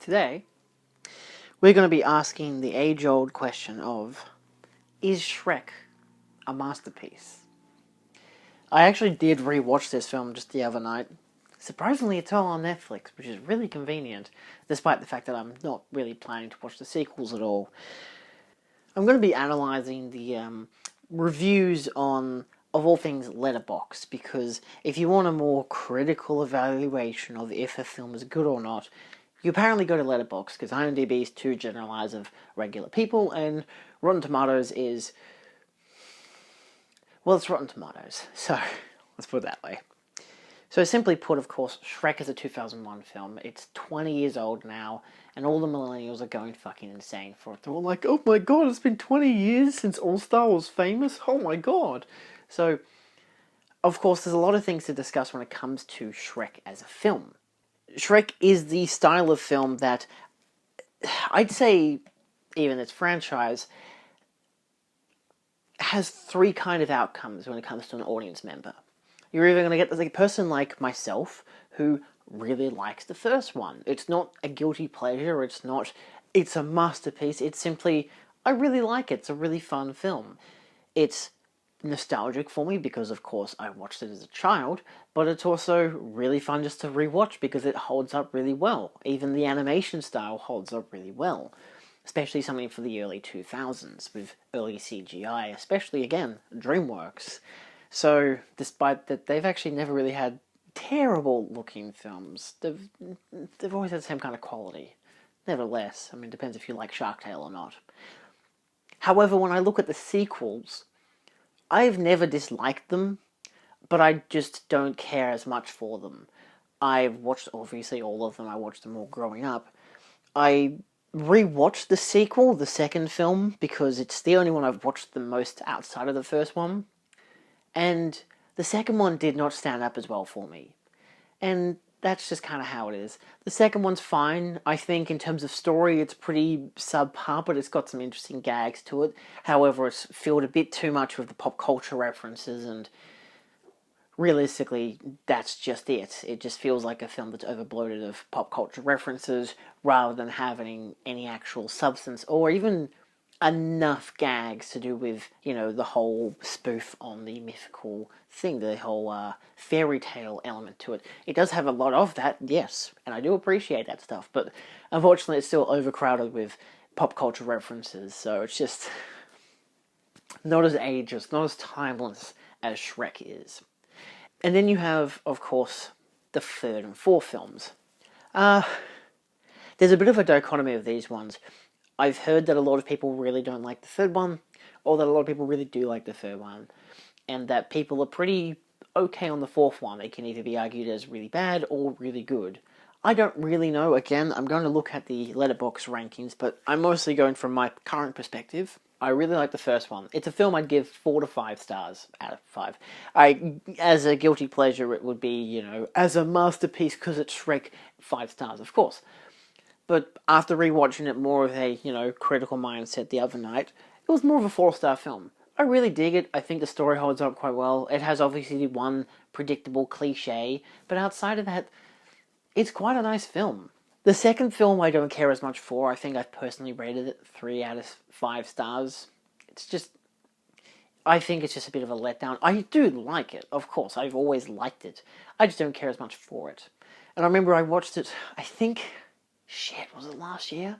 Today, we're going to be asking the age-old question of, is Shrek a masterpiece? I actually did rewatch this film just the other night. Surprisingly, it's all on Netflix, which is really convenient, despite the fact that I'm not really planning to watch the sequels at all. I'm going to be analysing the reviews on, of all things, Letterboxd, because if you want a more critical evaluation of if a film is good or not, you apparently go to Letterboxd, because IMDb is too generalised of regular people, and Rotten Tomatoes is... well, it's Rotten Tomatoes, so let's put it that way. So simply put, of course, Shrek is a 2001 film. It's 20 years old now, and all the millennials are going fucking insane for it. They're all like, oh my god, it's been 20 years since All-Star was famous? Oh my god. So, of course, there's a lot of things to discuss when it comes to Shrek as a film. Shrek is the style of film that, I'd say, even its franchise, has three kind of outcomes when it comes to an audience member. You're either going to get a person like myself who really likes the first one. It's not a guilty pleasure, it's a masterpiece, it's simply, I really like it, it's a really fun film. It's nostalgic for me because, of course, I watched it as a child, but it's also really fun just to rewatch because it holds up really well. Even the animation style holds up really well. Especially something for the early 2000s with early CGI, especially, again, DreamWorks. So, despite that, they've actually never really had terrible-looking films. They've always had the same kind of quality. Nevertheless, I mean, it depends if you like Shark Tale or not. However, when I look at the sequels, I've never disliked them, but I just don't care as much for them. I've watched, obviously, all of them. I watched them all growing up. I rewatched the sequel, the second film, because it's the only one I've watched the most outside of the first one. And the second one did not stand up as well for me. And that's just kind of how it is. The second one's fine. I think in terms of story, it's pretty subpar, but it's got some interesting gags to it. However, it's filled a bit too much with the pop culture references, and realistically, that's just it. It just feels like a film that's overbloated of pop culture references, rather than having any actual substance, or even enough gags to do with, you know, the whole spoof on the mythical thing, the whole fairy tale element to it. It does have a lot of that, yes, and I do appreciate that stuff, but unfortunately it's still overcrowded with pop culture references, so it's just not as ageist, not as timeless as Shrek is. And then you have, of course, the third and fourth films. There's a bit of a dichotomy of these ones. I've heard that a lot of people really don't like the third one, or that a lot of people really do like the third one, and that people are pretty okay on the fourth one. It can either be argued as really bad or really good. I don't really know. Again, I'm going to look at the Letterboxd rankings, but I'm mostly going from my current perspective. I really like the first one. It's a film I'd give 4 to 5 stars out of 5. As a guilty pleasure, it would be, you know, as a masterpiece because it's Shrek, 5 stars, of course. But after rewatching it more with a, you know, critical mindset the other night, it was more of a 4-star film. I really dig it. I think the story holds up quite well. It has obviously one predictable cliche, but outside of that, it's quite a nice film. The second film I don't care as much for. I think I've personally rated it 3 out of 5 stars. It's just, I think it's just a bit of a letdown. I do like it, of course. I've always liked it. I just don't care as much for it. And I remember I watched it, I think... shit, was it last year?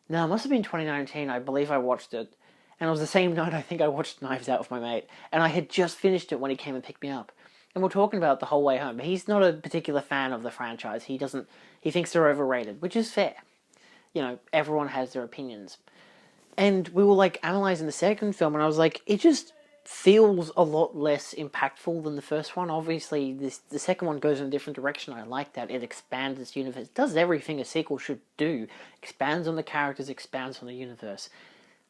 No, it must have been 2019. I believe I watched it. And it was the same night I think I watched Knives Out with my mate. And I had just finished it when he came and picked me up. And we're talking about it the whole way home. He's not a particular fan of the franchise. He thinks they're overrated, which is fair. You know, everyone has their opinions. And we were, like, analysing the second film, and I was like, it just feels a lot less impactful than the first one. Obviously, the second one goes in a different direction. I like that. It expands its universe. It does everything a sequel should do. Expands on the characters, expands on the universe.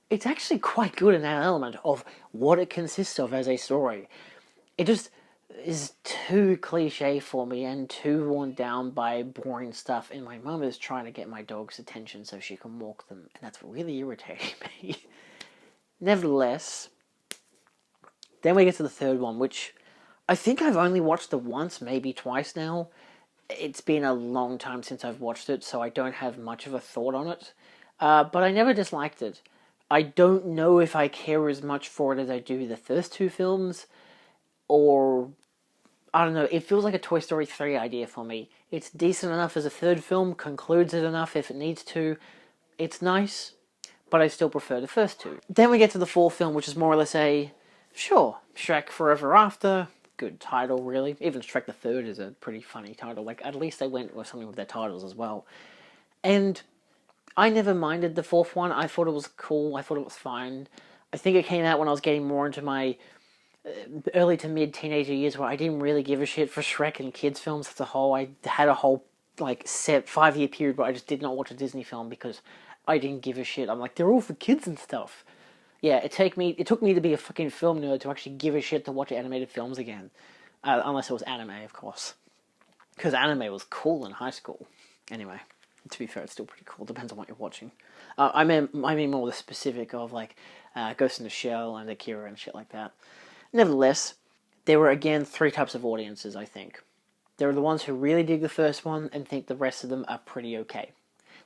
It's actually quite good in that element of what it consists of as a story. It just is too cliche for me and too worn down by boring stuff, and my mum is trying to get my dog's attention so she can walk them, and that's really irritating me. Nevertheless, then we get to the third one, which I think I've only watched it once, maybe twice now. it's been a long time since I've watched it, so I don't have much of a thought on it. But I never disliked it. I don't know if I care as much for it as I do the first two films, or I don't know, it feels like a Toy Story 3 idea for me. It's decent enough as a third film, concludes it enough if it needs to. It's nice, but I still prefer the first two. Then we get to the fourth film, which is more or less sure, Shrek Forever After. Good title, really. Even Shrek the Third is a pretty funny title. Like, at least they went with something with their titles as well. And I never minded the fourth one. I thought it was cool. I thought it was fine. I think it came out when I was getting more into my early to mid teenager years, where I didn't really give a shit for Shrek and kids films as a whole. I had a whole set 5-year period where I just did not watch a Disney film because I didn't give a shit. I'm like, they're all for kids and stuff. Yeah, it took me to be a fucking film nerd to actually give a shit to watch animated films again, unless it was anime, of course, because anime was cool in high school. Anyway, to be fair, it's still pretty cool. Depends on what you're watching. I mean more the specific of Ghost in the Shell and Akira and shit like that. Nevertheless, there were again 3 types of audiences, I think. There are the ones who really dig the first one and think the rest of them are pretty okay.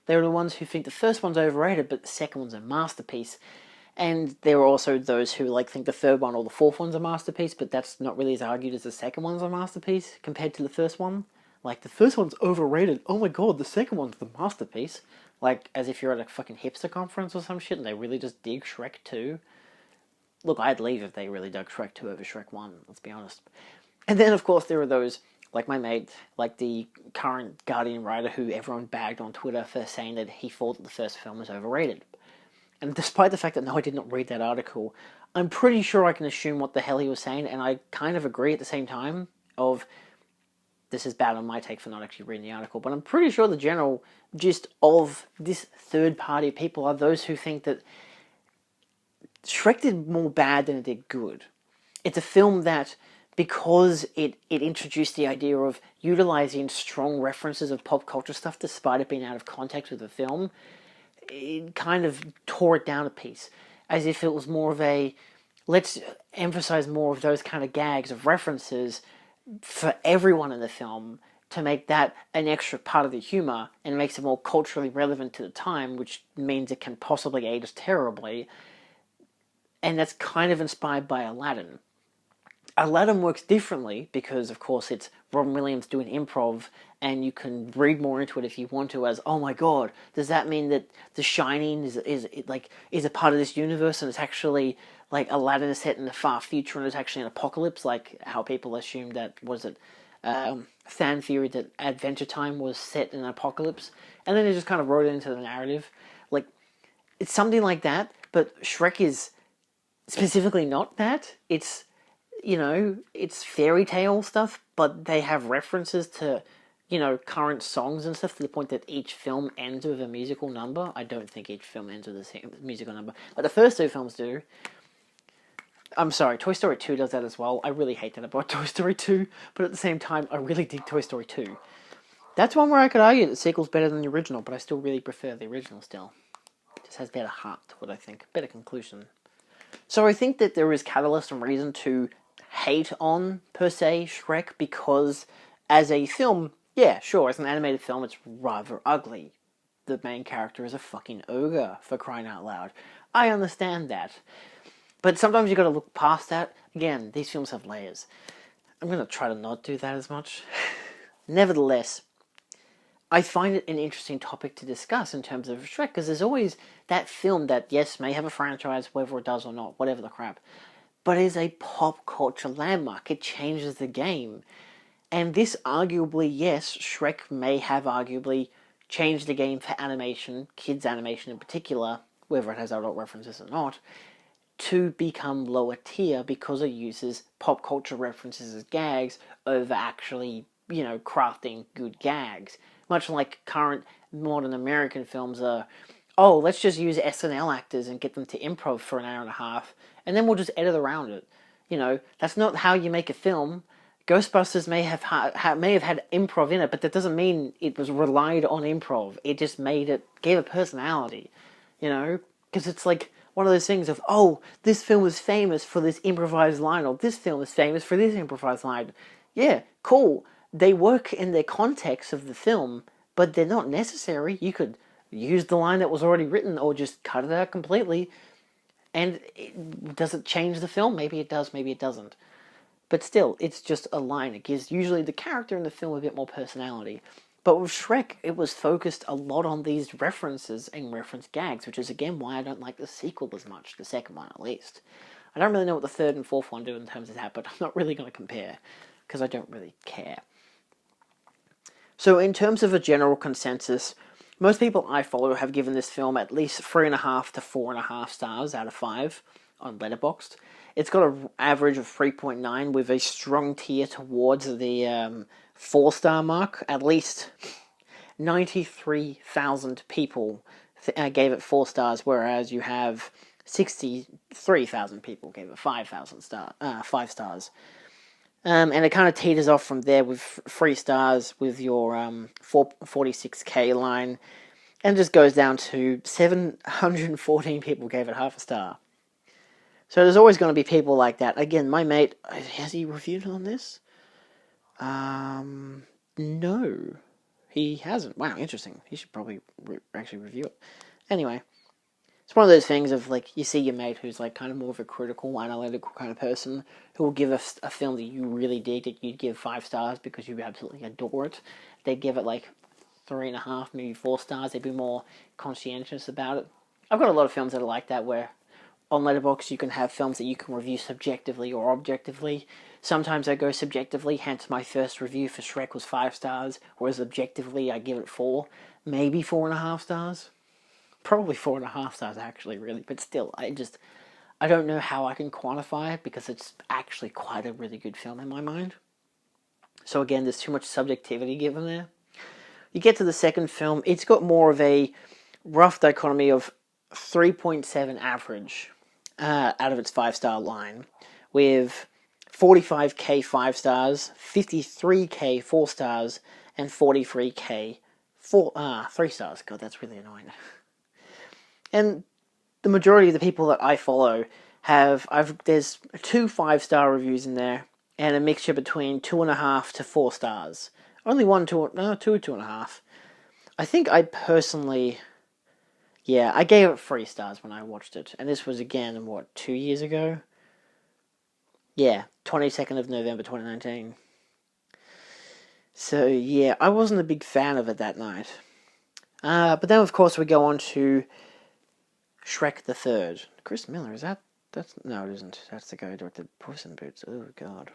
There are the ones who think the first one's overrated, but the second one's a masterpiece. And there are also those who think the third one or the fourth one's a masterpiece, but that's not really as argued as the second one's a masterpiece compared to the first one. Like, the first one's overrated. Oh my god, the second one's the masterpiece. Like, as if you're at a fucking hipster conference or some shit and they really just dig Shrek 2. Look, I'd leave if they really dug Shrek 2 over Shrek 1, let's be honest. And then, of course, there are those, like my mate, like the current Guardian writer who everyone bagged on Twitter for saying that he thought that the first film was overrated. And despite the fact that, no, I did not read that article, I'm pretty sure I can assume what the hell he was saying, and I kind of agree at the same time of, this is bad on my take for not actually reading the article, but I'm pretty sure the general gist of this third party people are those who think that Shrek did more bad than it did good. It's a film that, because it introduced the idea of utilizing strong references of pop culture stuff despite it being out of context with the film, it kind of tore it down a piece. As if it was more of a, let's emphasize more of those kind of gags of references for everyone in the film to make that an extra part of the humor and makes it more culturally relevant to the time, which means it can possibly age us terribly. And that's kind of inspired by Aladdin. Aladdin works differently because, of course, it's Robin Williams doing improv, and you can read more into it if you want to as, oh my god, does that mean that The Shining is a part of this universe and it's actually, Aladdin is set in the far future and it's actually an apocalypse, like how people assumed that, fan theory that Adventure Time was set in an apocalypse, and then they just kind of wrote it into the narrative. It's something like that, but Shrek is specifically not that. It's, it's fairy tale stuff, but they have references to, current songs and stuff to the point that each film ends with a musical number. I don't think each film ends with the same musical number, but the first 2 films do. I'm sorry, Toy Story 2 does that as well. I really hate that about Toy Story 2, but at the same time, I really dig Toy Story 2. That's one where I could argue that the sequel's better than the original, but I still really prefer the original still. It just has better heart to it, I think. Better conclusion. So I think that there is catalyst and reason to hate on, per se, Shrek, because as a film, yeah, sure, as an animated film, it's rather ugly. The main character is a fucking ogre, for crying out loud. I understand that. But sometimes you gotta look past that. Again, these films have layers. I'm gonna try to not do that as much. Nevertheless, I find it an interesting topic to discuss in terms of Shrek, because there's always that film that, yes, may have a franchise, whether it does or not, whatever the crap, but is a pop culture landmark. It changes the game. And this arguably, yes, Shrek may have arguably changed the game for animation, kids animation in particular, whether it has adult references or not, to become lower tier because it uses pop culture references as gags over actually, crafting good gags. Much like current modern American films are, oh, let's just use SNL actors and get them to improv for an hour and a half, and then we'll just edit around it. That's not how you make a film. Ghostbusters may have had improv in it, but that doesn't mean it was relied on improv. It just gave a personality, because it's like one of those things of, oh, this film was famous for this improvised line, or this film is famous for this improvised line. Yeah, cool. they work in their context of the film, but they're not necessary. You could use the line that was already written or just cut it out completely. And does it change the film? Maybe it does, maybe it doesn't. But still, it's just a line. It gives usually the character in the film a bit more personality. But with Shrek, it was focused a lot on these references and reference gags, which is again why I don't like the sequel as much, the second one at least. I don't really know what the third and fourth one do in terms of that, but I'm not really going to compare, because I don't really care. So in terms of a general consensus, most people I follow have given this film at least 3.5 to 4.5 stars out of 5 on Letterboxd. It's got an average of 3.9 with a strong tier towards the 4-star mark. At least 93,000 people gave it 4 stars, whereas you have 63,000 people gave it 5 stars. And it kind of teeters off from there with 3 stars with your 46k line, and just goes down to 714 people gave it half a star. So there's always going to be people like that. Again, my mate, has he reviewed on this? No, he hasn't. Wow, interesting. He should probably actually review it. Anyway, it's one of those things of, like, you see your mate who's, like, kind of more of a critical, analytical kind of person who will give a film that you really dig, that you'd give 5 stars because you absolutely adore it. They'd give it, like, 3.5, maybe 4 stars. They'd be more conscientious about it. I've got a lot of films that are like that, where on Letterboxd you can have films that you can review subjectively or objectively. Sometimes I go subjectively, hence my first review for Shrek was 5 stars, whereas objectively I give it 4, maybe 4.5 stars. Probably 4.5 stars, actually, really. But still, I don't know how I can quantify it, because it's actually quite a really good film in my mind. So again, there's too much subjectivity given there. You get to the second film, it's got more of a rough dichotomy of 3.7 average out of its 5-star line, with 45k 5 stars, 53k 4 stars, and 43k 3 stars. God, that's really annoying. And the majority of the people that I follow there's 2 5-star reviews in there, and a mixture between 2.5 to 4 stars. Only 2.5. I think I personally, I gave it 3 stars when I watched it, and this was again, 2 years ago? Yeah, 22nd of November 2019. So yeah, I wasn't a big fan of it that night. But then of course we go on to Shrek the Third. Chris Miller, is that? No, it isn't. That's the guy who directed Puss in Boots. Oh, God.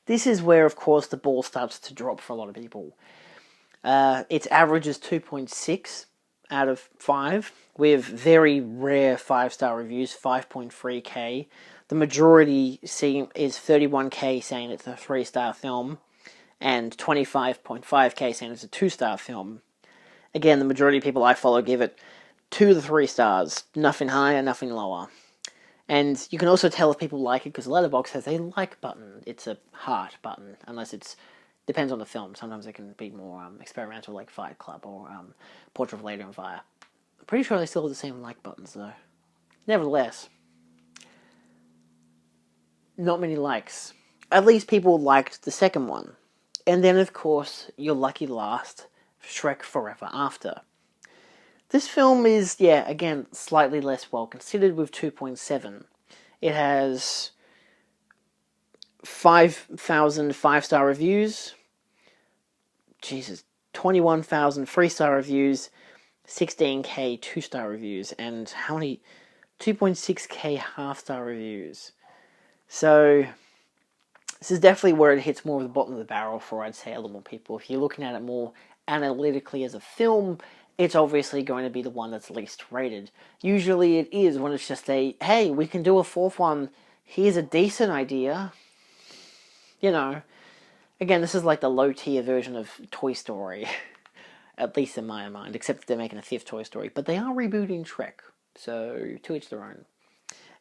This is where, of course, the ball starts to drop for a lot of people. Its average is 2.6 out of 5, with very rare 5-star reviews, 5.3k. The majority is 31k saying it's a 3-star film, and 25.5k saying it's a 2-star film. Again, the majority of people I follow give it 2 to 3 stars, nothing higher, nothing lower. And you can also tell if people like it, because Letterboxd has a like button. It's a heart button, unless depends on the film. Sometimes it can be more experimental, like Fight Club or Portrait of a Lady on Fire. I'm pretty sure they still have the same like buttons, though. Nevertheless, not many likes. At least people liked the second one. And then, of course, your lucky last, Shrek Forever After. This film is, again, slightly less well considered with 2.7. It has 5,000 5-star reviews. Jesus, 21,000 3-star reviews, 16k 2-star reviews, and how many? 2.6k half-star reviews. So this is definitely where it hits more of the bottom of the barrel for, I'd say, a lot more people. If you're looking at it more analytically as a film, it's obviously going to be the one that's least rated. Usually it is when it's just hey, we can do a 4th one, here's a decent idea. You know, again, this is like the low-tier version of Toy Story, at least in my mind, except they're making a 5th Toy Story. But they are rebooting Shrek, so to each their own.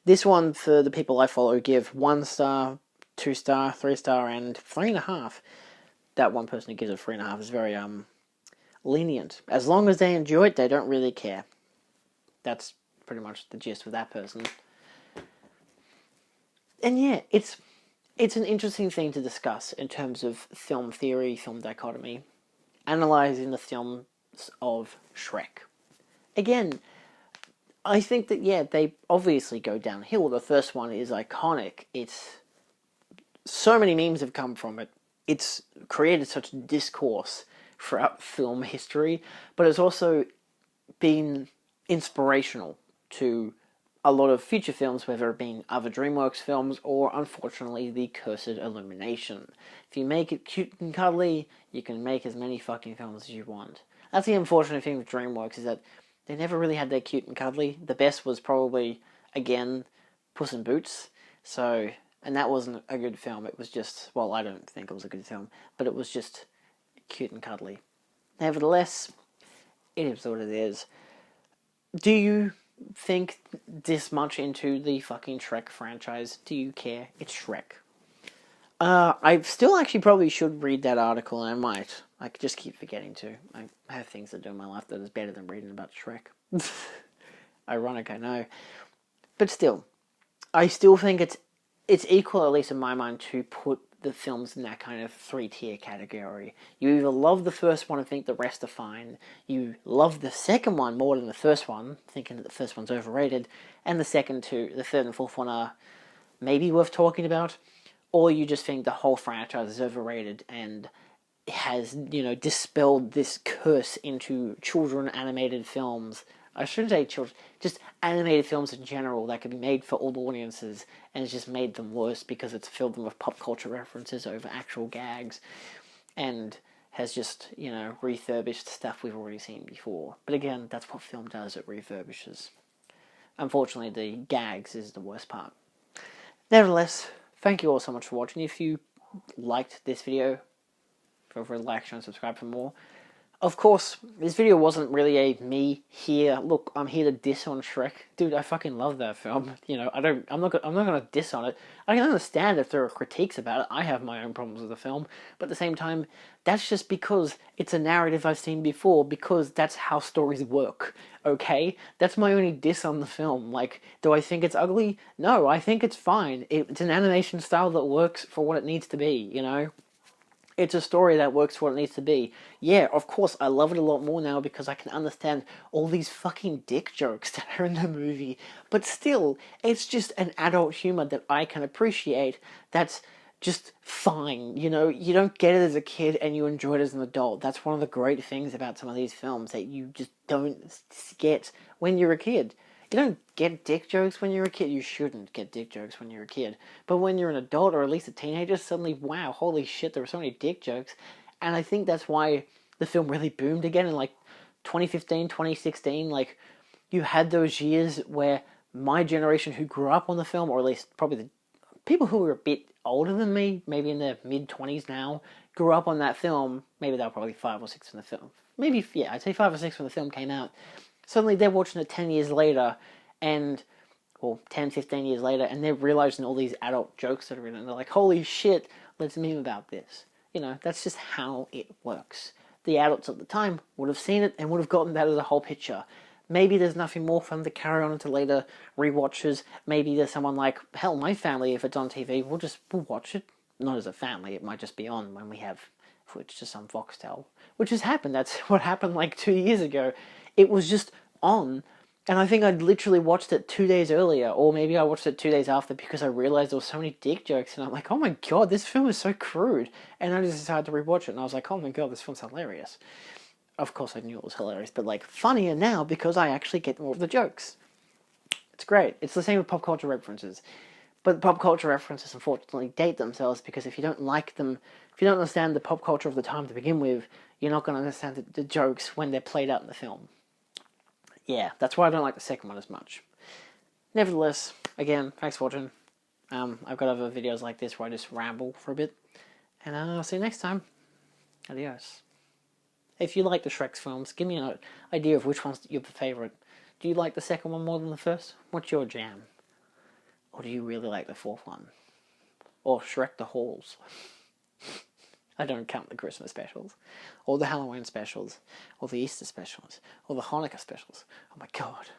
This one, for the people I follow, give 1 star, 2 star, 3 star, and 3.5. That one person who gives it 3.5 is very, lenient. As long as they enjoy it, they don't really care. That's pretty much the gist of that person. And yeah, it's it's an interesting thing to discuss in terms of film theory, film dichotomy, analysing the films of Shrek. Again, I think that, yeah, they obviously go downhill. The first one is iconic. It's so many memes have come from it. It's created such discourse throughout film history, but it's also been inspirational to a lot of future films, whether it being other DreamWorks films or, unfortunately, the cursed Illumination. If you make it cute and cuddly, you can make as many fucking films as you want. That's the unfortunate thing with DreamWorks, is that they never really had their cute and cuddly. The best was probably, again, Puss in Boots. So, and that wasn't a good film. It was just, well, I don't think it was a good film, but it was just cute and cuddly. Nevertheless, it is what it is. Do you think this much into the fucking Shrek franchise? Do you care? It's Shrek. I still actually probably should read that article, and I might. I just keep forgetting to. I have things to do in my life that is better than reading about Shrek. Ironic, I know. But still, I still think it's equal, at least in my mind, to put the films in that kind of three-tier category. You either love the first one and think the rest are fine, you love the second one more than the first one, thinking that the first one's overrated, and the third and fourth one are maybe worth talking about, or you just think the whole franchise is overrated and has, dispelled this curse into children animated films. I shouldn't say children, just animated films in general that could be made for all audiences, and it's just made them worse because it's filled them with pop culture references over actual gags, and has just, refurbished stuff we've already seen before. But again, that's what film does, it refurbishes. Unfortunately, the gags is the worst part. Nevertheless, thank you all so much for watching. If you liked this video, feel free to like, share, and subscribe for more. Of course, this video wasn't really a me here. Look, I'm here to diss on Shrek, dude. I fucking love that film. I'm not gonna diss on it. I can understand if there are critiques about it. I have my own problems with the film, but at the same time, that's just because it's a narrative I've seen before. Because that's how stories work. Okay, that's my only diss on the film. Like, do I think it's ugly? No, I think it's fine. It's an animation style that works for what it needs to be. It's a story that works for what it needs to be. Yeah, of course, I love it a lot more now because I can understand all these fucking dick jokes that are in the movie. But still, it's just an adult humor that I can appreciate that's just fine. You don't get it as a kid and you enjoy it as an adult. That's one of the great things about some of these films that you just don't get when you're a kid. You don't get dick jokes when you're a kid. You shouldn't get dick jokes when you're a kid. But when you're an adult, or at least a teenager, suddenly, wow, holy shit, there were so many dick jokes. And I think that's why the film really boomed again in, 2015, 2016. You had those years where my generation who grew up on the film, or at least probably the people who were a bit older than me, maybe in their mid-20s now, grew up on that film. Maybe they were probably 5 or 6 when the film... Maybe, yeah, I'd say 5 or 6 when the film came out. Suddenly they're watching it 10 years later, or 10, 15 years later, and they're realizing all these adult jokes that are in it, and they're like, holy shit, let's meme about this. That's just how it works. The adults at the time would have seen it and would have gotten that as a whole picture. Maybe there's nothing more for them to carry on into later rewatches. Maybe there's someone like, hell, my family, if it's on TV, we'll watch it. Not as a family, it might just be on when we have switched to some Foxtel. Which has happened, that's what happened 2 years ago. It was just on, and I think I'd literally watched it 2 days earlier, or maybe I watched it 2 days after because I realized there were so many dick jokes, and I'm like, oh my god, this film is so crude, and I just decided to rewatch it, and I was like, oh my god, this film's hilarious. Of course I knew it was hilarious, but funnier now because I actually get more of the jokes. It's great. It's the same with pop culture references. But pop culture references unfortunately date themselves because if you don't like them, if you don't understand the pop culture of the time to begin with, you're not going to understand the jokes when they're played out in the film. Yeah, that's why I don't like the second one as much. Nevertheless, again, thanks for watching. I've got other videos like this where I just ramble for a bit. And I'll see you next time. Adios. If you like the Shrek films, give me an idea of which one's your favourite. Do you like the second one more than the first? What's your jam? Or do you really like the fourth one? Or Shrek the Halls? I don't count the Christmas specials, or the Halloween specials, or the Easter specials, or the Hanukkah specials. Oh my god.